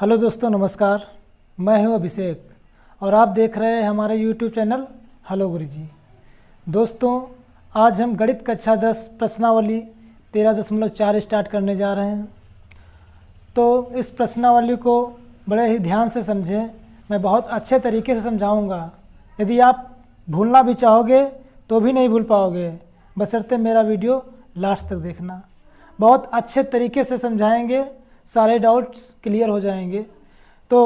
Hello दोस्तों, नमस्कार। मैं हूं अभिषेक और आप देख रहे हैं हमारे यूट्यूब चैनल हेलो गुरुजी। दोस्तों, आज हम गणित कक्षा 10 प्रश्नावली 13.4 स्टार्ट करने जा रहे हैं। तो इस प्रश्नावली को बड़े ही ध्यान से समझें। मैं बहुत अच्छे तरीके से समझाऊंगा। यदि आप भूलना भी चाहोगे तो भी नहीं भूल पाओगे, बशर्ते मेरा वीडियो लास्ट तक देखना। बहुत अच्छे तरीके से समझाएंगे, सारे डाउट्स क्लियर हो जाएंगे। तो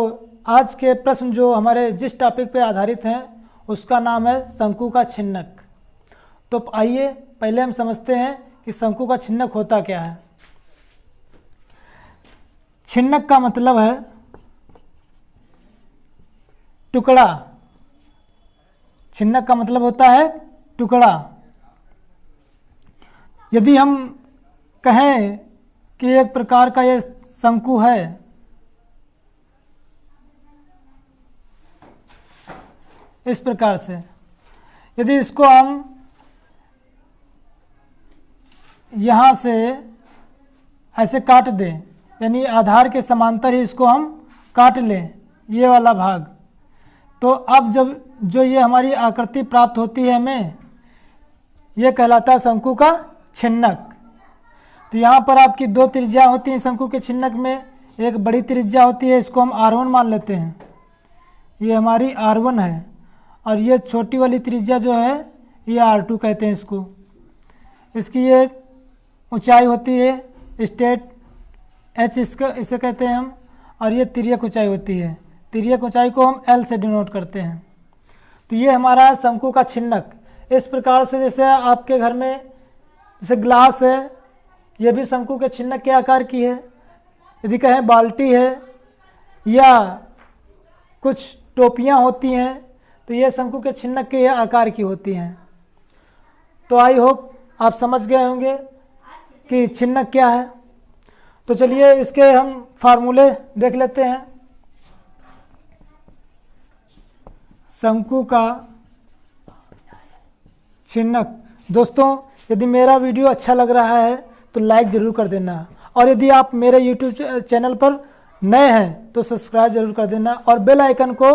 आज के प्रश्न जो हमारे जिस टॉपिक पे आधारित हैं उसका नाम है शंकु का छिन्नक। तो आइए पहले हम समझते हैं कि शंकु का छिन्नक होता क्या है। छिन्नक का मतलब है टुकड़ा। छिन्नक का मतलब होता है टुकड़ा। यदि हम कहें कि एक प्रकार का ये शंकु है, इस प्रकार से, यदि इसको हम यहाँ से ऐसे काट दें, यानी आधार के समांतर ही इसको हम काट लें, ये वाला भाग, तो अब जब जो ये हमारी आकृति प्राप्त होती है हमें, ये कहलाता है शंकु का छिन्नक। तो यहाँ पर आपकी दो त्रिज्या होती हैं शंकु के छिन्नक में। एक बड़ी त्रिज्या होती है, इसको हम R1 मान लेते हैं, ये हमारी R1 है। और ये छोटी वाली त्रिज्या जो है ये R2 कहते हैं इसको। इसकी ये ऊंचाई होती है स्टेट H, इसे कहते हैं हम। और ये तिर्यक ऊंचाई होती है, तिर्यक ऊंचाई को हम L से डिनोट करते हैं। तो ये हमारा शंकु का छिन्नक। इस प्रकार से जैसे आपके घर में जैसे ग्लास है, ये भी शंकु के छिन्नक के आकार की है। यदि कहें बाल्टी है या कुछ टोपियाँ होती हैं तो ये शंकु के छिन्नक के आकार की होती हैं। तो आई होप आप समझ गए होंगे कि छिन्नक क्या है। तो चलिए इसके हम फार्मूले देख लेते हैं। शंकु का छिन्नक। दोस्तों, यदि मेरा वीडियो अच्छा लग रहा है तो लाइक ज़रूर कर देना, और यदि आप मेरे यूट्यूब चैनल पर नए हैं तो सब्सक्राइब जरूर कर देना और बेल आइकन को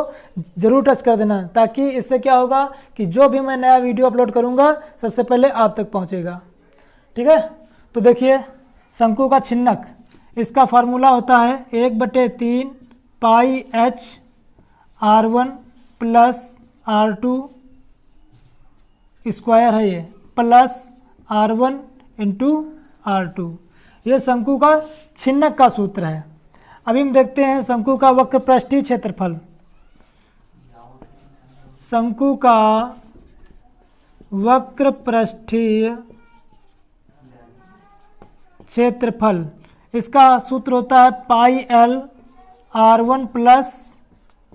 ज़रूर टच कर देना, ताकि इससे क्या होगा कि जो भी मैं नया वीडियो अपलोड करूंगा सबसे पहले आप तक पहुंचेगा। ठीक है, तो देखिए शंकु का छिन्नक, इसका फार्मूला होता है 1/3 पाई H R1 plus R2 square है, ये प्लस R1 इंटू R2। ये शंकु का छिन्नक का सूत्र है। अभी हम देखते हैं शंकु का वक्रपृष्ठीय क्षेत्रफल। शंकु का वक्रपृष्ठीय क्षेत्रफल, इसका सूत्र होता है पाई L R1 प्लस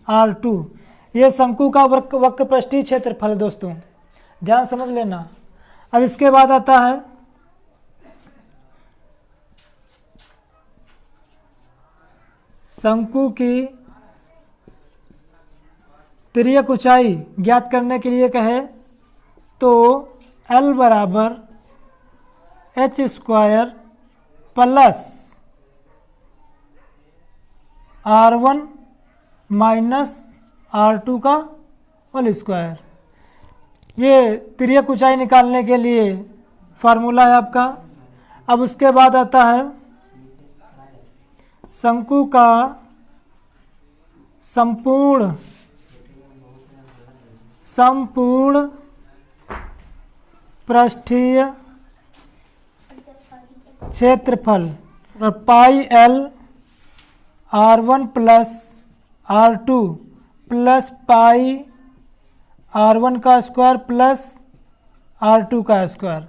R2। ये शंकु का वक्रपृष्ठीय क्षेत्रफल है दोस्तों, ध्यान समझ लेना। अब इसके बाद आता है शंकु की तिर्यक ऊंचाई ज्ञात करने के लिए कहे तो L बराबर H square plus R1 minus R2 का होल स्क्वायर। ये तिर्यक ऊंचाई निकालने के लिए फार्मूला है आपका। अब उसके बाद आता है शंकु का संपूर्ण पृष्ठीय क्षेत्रफल, और पाई L R1 plus R2 plus pi R1 का स्क्वायर प्लस R2 का स्क्वायर।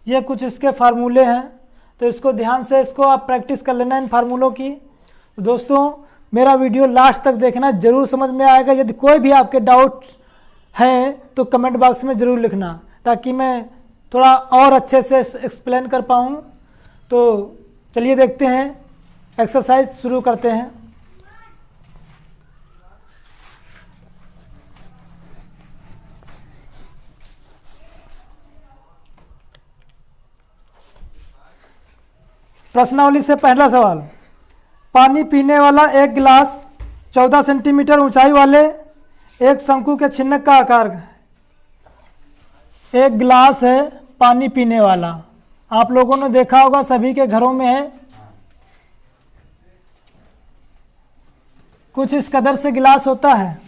ये कुछ इसके फार्मूले हैं, तो इसको ध्यान से इसको आप प्रैक्टिस कर लेना इन फार्मूलों की। तो दोस्तों, मेरा वीडियो लास्ट तक देखना, ज़रूर समझ में आएगा। यदि कोई भी आपके डाउट हैं तो कमेंट बॉक्स में ज़रूर लिखना, ताकि मैं थोड़ा और अच्छे से एक्सप्लेन कर पाऊँ। तो चलिए देखते हैं, एक्सरसाइज शुरू करते हैं। प्रश्नावली से पहला सवाल, पानी पीने वाला एक गिलास 14 सेंटीमीटर ऊंचाई वाले एक शंकु के छिन्नक का आकार। एक गिलास है पानी पीने वाला, आप लोगों ने देखा होगा सभी के घरों में है। कुछ इस कदर से गिलास होता है।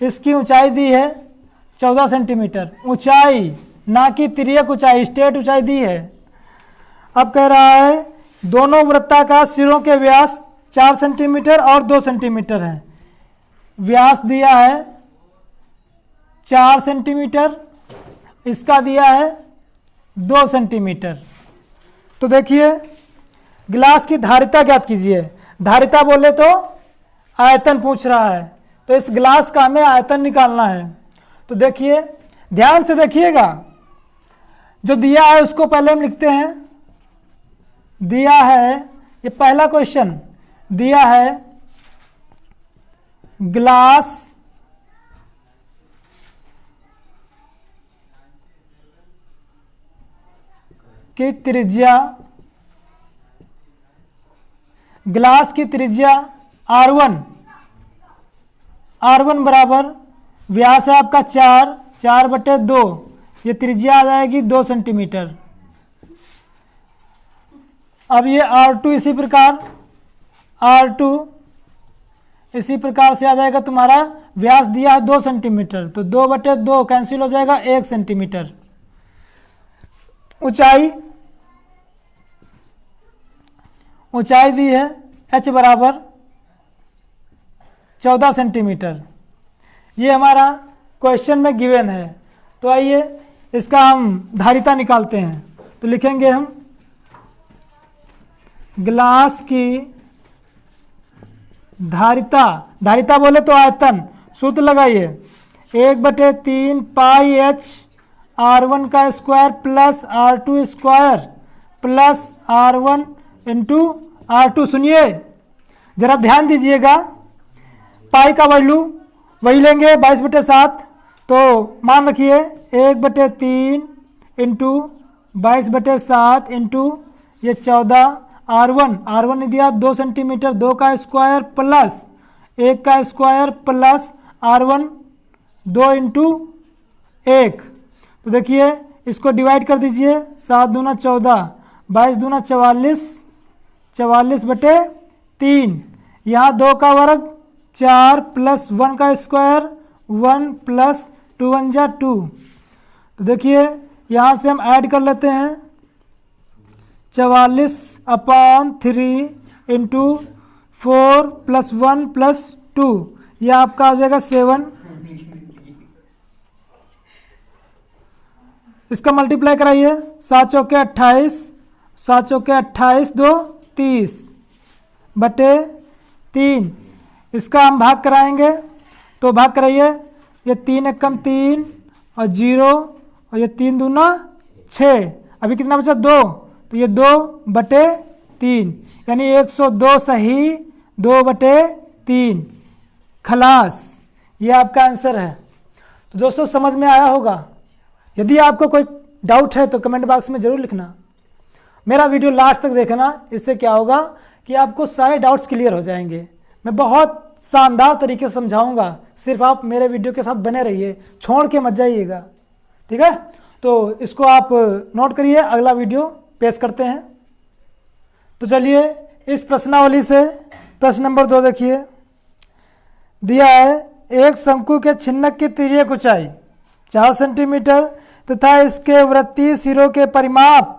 इसकी ऊंचाई दी है 14 सेंटीमीटर, ऊंचाई ना कि तिर्यक ऊंचाई, स्ट्रेट ऊंचाई दी है। अब कह रहा है दोनों वृत्ताकार सिरों के व्यास 4 सेंटीमीटर और 2 सेंटीमीटर है। व्यास दिया है 4 सेंटीमीटर, इसका दिया है 2 सेंटीमीटर। तो देखिए गिलास की धारिता ज्ञात कीजिए। धारिता बोले तो आयतन पूछ रहा है, तो इस गिलास का हमें आयतन निकालना है। तो देखिए ध्यान से देखिएगा, जो दिया है उसको पहले हम लिखते हैं। दिया है, ये पहला क्वेश्चन दिया है गिलास की त्रिज्या, गिलास की त्रिज्या R1, R1 बराबर व्यास है आपका 4/2, ये त्रिज्या आ जाएगी 2 सेंटीमीटर। अब ये R2 इसी प्रकार, R2 इसी प्रकार से आ जाएगा तुम्हारा, व्यास दिया है 2 सेंटीमीटर, तो 2/2 कैंसिल हो जाएगा 1 सेंटीमीटर। ऊंचाई दी है h बराबर 14 सेंटीमीटर। ये हमारा क्वेश्चन में गिवन है। तो आइए इसका हम धारिता निकालते हैं। तो लिखेंगे हम गिलास की धारिता, धारिता बोले तो आयतन, सूत्र लगाइए 1/3 पाई h R1 का square plus R2 square plus R1 into R2। सुनिए जरा ध्यान दीजिएगा, पाई का वैल्यू वही लेंगे 22/7, तो मान रखिए 1/3 इंटू 22/7 इंटू ये 14 R1 ने दिया 2 सेंटीमीटर, 2 का स्क्वायर प्लस 1 का स्क्वायर प्लस R1 2 इंटू 1। तो देखिए इसको डिवाइड कर दीजिए, 7 दूना 14, 22 दूना 44, 44/3। यहाँ 2 का वर्ग 4 प्लस 1 का स्क्वायर 1 प्लस 2 1 जा 2। तो देखिए यहाँ से हम ऐड कर लेते हैं 44/3 इंटू 4 प्लस 1 प्लस 2, यह आपका आ जाएगा 7। इसका मल्टीप्लाई कराइए, 7 चौके 28, 7 चौके 28, 2 30/3। इसका हम भाग कराएंगे, तो भाग कराइए, ये 3 एकम 3 और 0 और ये 3 दूना 6, अभी कितना बचा 2, तो ये 2/3 यानी 102 सही 2/3 खलास। ये आपका आंसर है। तो दोस्तों समझ में आया होगा। यदि आपको कोई डाउट है तो कमेंट बॉक्स में ज़रूर लिखना। मेरा वीडियो लास्ट तक देखना, इससे क्या होगा कि आपको सारे डाउट्स क्लियर हो जाएंगे। मैं बहुत शानदार तरीके से समझाऊंगा, सिर्फ आप मेरे वीडियो के साथ बने रहिए, छोड़ के मत जाइएगा, ठीक है। तो इसको आप नोट करिए, अगला वीडियो पेश करते हैं। तो चलिए इस प्रश्नावली से प्रश्न नंबर 2 देखिए। दिया है एक शंकु के छिन्नक की तिर्यक ऊंचाई 4 सेंटीमीटर तथा इसके वृत्तीय सिरों के परिमाप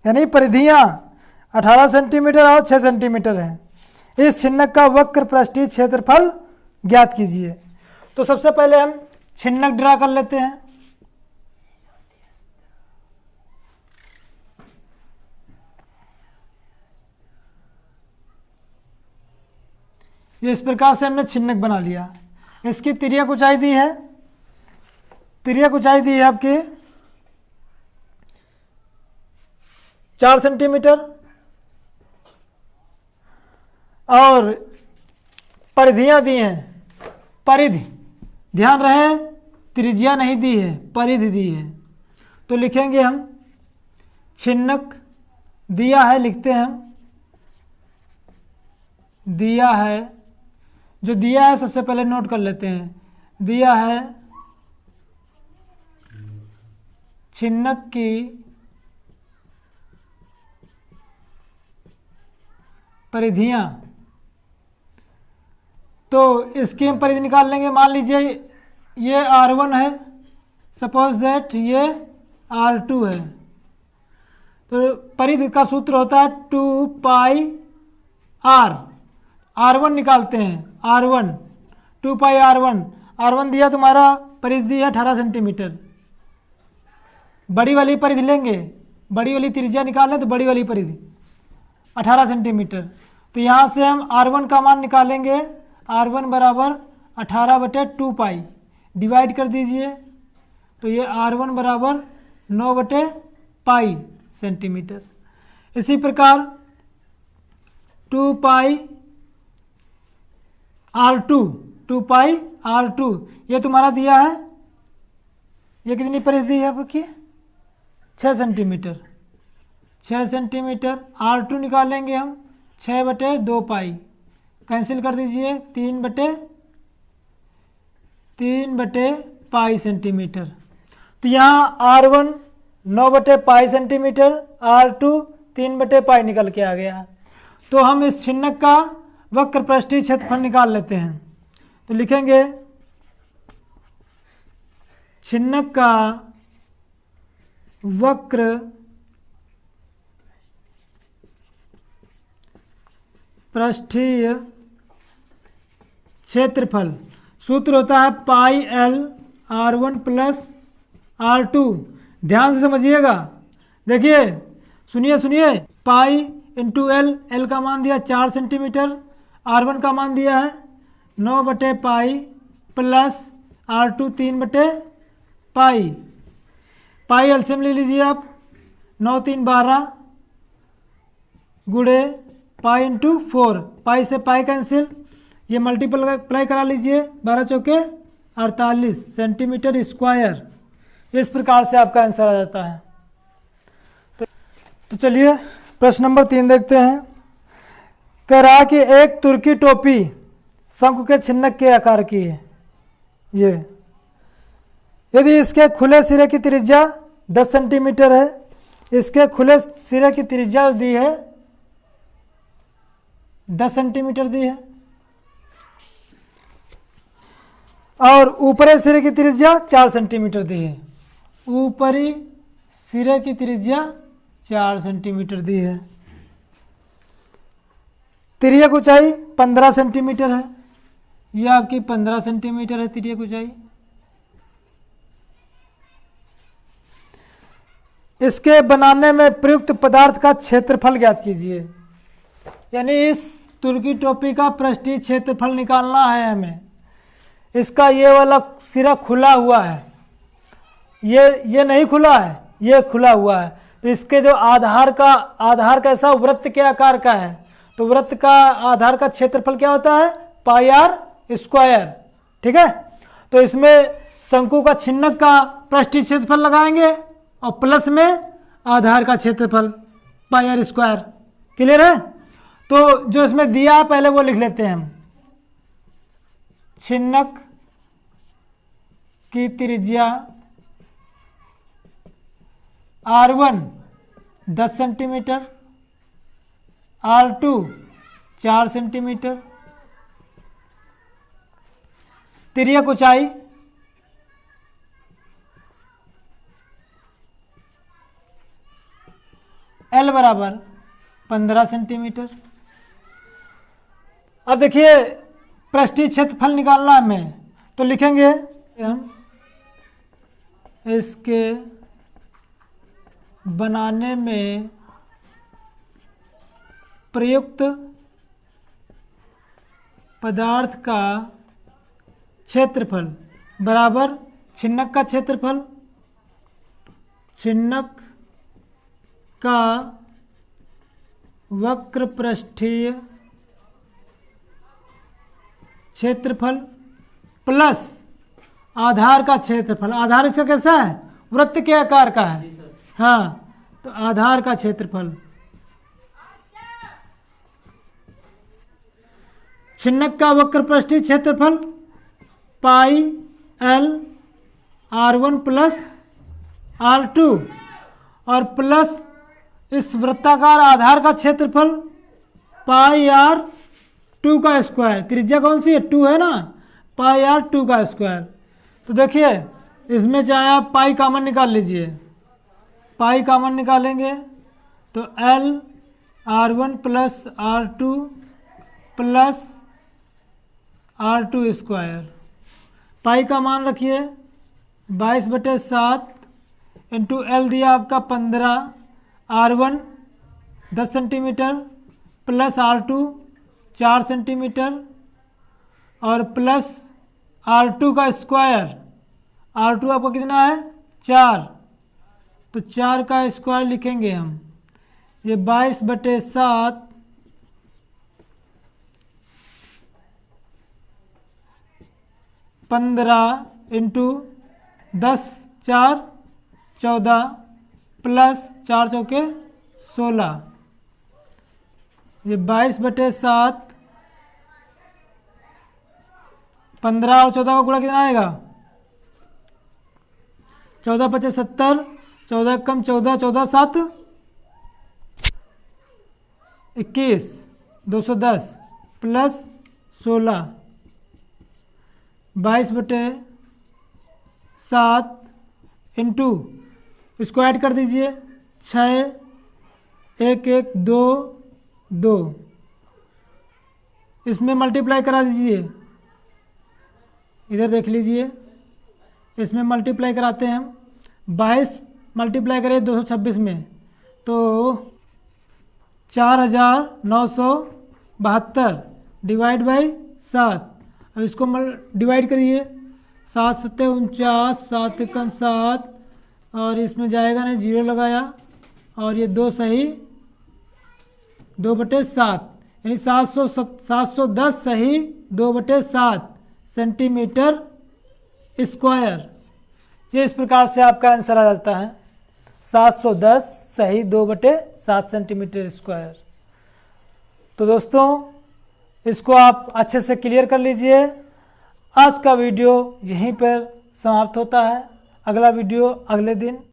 यानी परिधियाँ 18 सेंटीमीटर और 6 सेंटीमीटर हैं। इस छिन्नक का वक्र पृष्ठीय क्षेत्रफल ज्ञात कीजिए। तो सबसे पहले हम छिन्नक ड्रा कर लेते हैं। ये इस प्रकार से हमने छिन्नक बना लिया। इसकी तिर्यक ऊंचाई दी है, तिर्यक ऊंचाई दी है आपकी 4 सेंटीमीटर और परिधियाँ दी हैं, परिधि ध्यान रहे त्रिज्या नहीं दी है, परिधि दी है। तो लिखेंगे हम छिन्नक दिया है, लिखते हैं दिया है, जो दिया है सबसे पहले नोट कर लेते हैं। दिया है छिन्नक की परिधियाँ, तो इसकी हम परिधि निकाल लेंगे। मान लीजिए ये R1 है, सपोज दैट ये R2 है, तो परिधि का सूत्र होता है 2 पाई R। R1 निकालते हैं, R1 2 पाई R1 दिया तुम्हारा, परिधि है 18 सेंटीमीटर। बड़ी वाली परिधि लेंगे, बड़ी वाली त्रिज्या निकालें तो बड़ी वाली परिधि 18 सेंटीमीटर। तो यहाँ से हम R1 का मान निकालेंगे, R1 बराबर 18/2 पाई, डिवाइड कर दीजिए, तो ये R1 बराबर 9/पाई सेंटीमीटर। इसी प्रकार 2 पाई R2 ये तुम्हारा दिया है, ये कितनी परिधि है आपकी? 6 सेंटीमीटर। 6 सेंटीमीटर R2 निकालेंगे हम, 6/2 पाई, कैंसिल कर दीजिए, 3/पाई सेंटीमीटर। तो यहाँ R1 9/पाई सेंटीमीटर, R2 3/पाई निकल के आ गया। तो हम इस छिन्नक का वक्र पृष्ठीय क्षेत्रफल निकाल लेते हैं। तो लिखेंगे छिन्नक का वक्र पृष्ठीय क्षेत्रफल, सूत्र होता है पाई L R1 प्लस R2। ध्यान से समझिएगा, देखिए सुनिए, पाई इंटू L का मान दिया 4 सेंटीमीटर, R1 का मान दिया है 9/पाई प्लस R2 3/पाई। पाई एलसीएम ले लीजिए आप, 9 3 12 गुणे पाई इंटू 4, पाई से पाई कैंसिल, ये मल्टीप्लाई करा लीजिए, 12 चौके 48 सेंटीमीटर स्क्वायर। इस प्रकार से आपका आंसर आ जाता है। तो चलिए प्रश्न नंबर 3 देखते हैं। कह रहा है कि एक तुर्की टोपी शंकु के छिन्नक के आकार की है, ये यदि इसके खुले सिरे की त्रिज्या 10 सेंटीमीटर है, इसके खुले सिरे की त्रिज्या दी है 10 सेंटीमीटर दी है, और ऊपरी सिरे की त्रिज्या 4 सेंटीमीटर दी है। ऊपरी सिरे की त्रिज्या 4 सेंटीमीटर दी है। तिर्यक ऊंचाई 15 सेंटीमीटर है, यह आपकी 15 सेंटीमीटर है तिर्यक ऊंचाई। इसके बनाने में प्रयुक्त पदार्थ का क्षेत्रफल ज्ञात कीजिए। यानी इस तुर्की टोपी का पृष्ठीय क्षेत्रफल निकालना है हमें। इसका ये वाला सिरा खुला हुआ है, ये नहीं खुला है, ये खुला हुआ है। तो इसके जो आधार कैसा वृत्त के आकार का है, तो वृत्त का आधार का क्षेत्रफल क्या होता है? पाई आर स्क्वायर। ठीक है, तो इसमें शंकु का छिन्नक का पृष्ठीय क्षेत्रफल लगाएंगे और प्लस में आधार का क्षेत्रफल पाई आर स्क्वायर। क्लियर है? तो जो इसमें दिया है पहले वो लिख लेते हैं हम। छिन्नक की त्रिज्या R1 10 सेंटीमीटर, R2 4 सेंटीमीटर, तिर्यक ऊंचाई L बराबर 15 सेंटीमीटर। अब देखिए पृष्ठीय क्षेत्रफल निकालना है हमें, तो लिखेंगे हम इसके बनाने में प्रयुक्त पदार्थ का क्षेत्रफल बराबर छिन्नक का क्षेत्रफल, छिन्नक का वक्र पृष्ठीय क्षेत्रफल प्लस आधार का क्षेत्रफल। आधार इसका कैसा है? वृत्त के आकार का है। हाँ, तो आधार का क्षेत्रफल छिन्नक का वक्रपृष्ठीय क्षेत्रफल pi L R1 plus R2 और प्लस इस वृत्ताकार आधार का क्षेत्रफल पाई R2 का स्क्वायर। त्रिज्या कौन सी है? 2 है ना, पाई R2 का स्क्वायर। तो देखिए इसमें चाहे आप पाई कॉमन निकाल लीजिए, पाई कॉमन निकालेंगे तो L R1 plus R2 plus R2 square. Pi का मान रखिए 22/7 इंटू एल दिया आपका 15, R1 10 centimetre plus R2 4 centimetre और प्लस R2 का स्क्वायर। R2 आपका कितना है? 4, तो 4 का स्क्वायर लिखेंगे हम। ये 22/7 15 इंटू 10 4 14 प्लस 4 चौके 16। ये 22/7 15 और 14 का गुणा कितना आएगा? 14 × 5 = 70, 14 कम 14, 14 7 21, 210 प्लस 16 22/7 इंटू इसको ऐड कर दीजिए 6 1 1 2 2, इसमें मल्टीप्लाई करा दीजिए। इधर देख लीजिए, इसमें मल्टीप्लाई कराते हैं हम। 22 मल्टीप्लाई करें 226 में तो 4972 डिवाइड बाई 7। अब इसको डिवाइड करिए, 7 × 7 = 49, 7 कम 7 और इसमें जाएगा नहीं, 0 लगाया और ये 2 सही 2/7 यानी 710 सही 2/7 सेंटीमीटर स्क्वायर। ये इस प्रकार से आपका आंसर आ जाता है 710 सही 2/7 सेंटीमीटर स्क्वायर। तो दोस्तों इसको आप अच्छे से क्लियर कर लीजिए। आज का वीडियो यहीं पर समाप्त होता है। अगला वीडियो अगले दिन।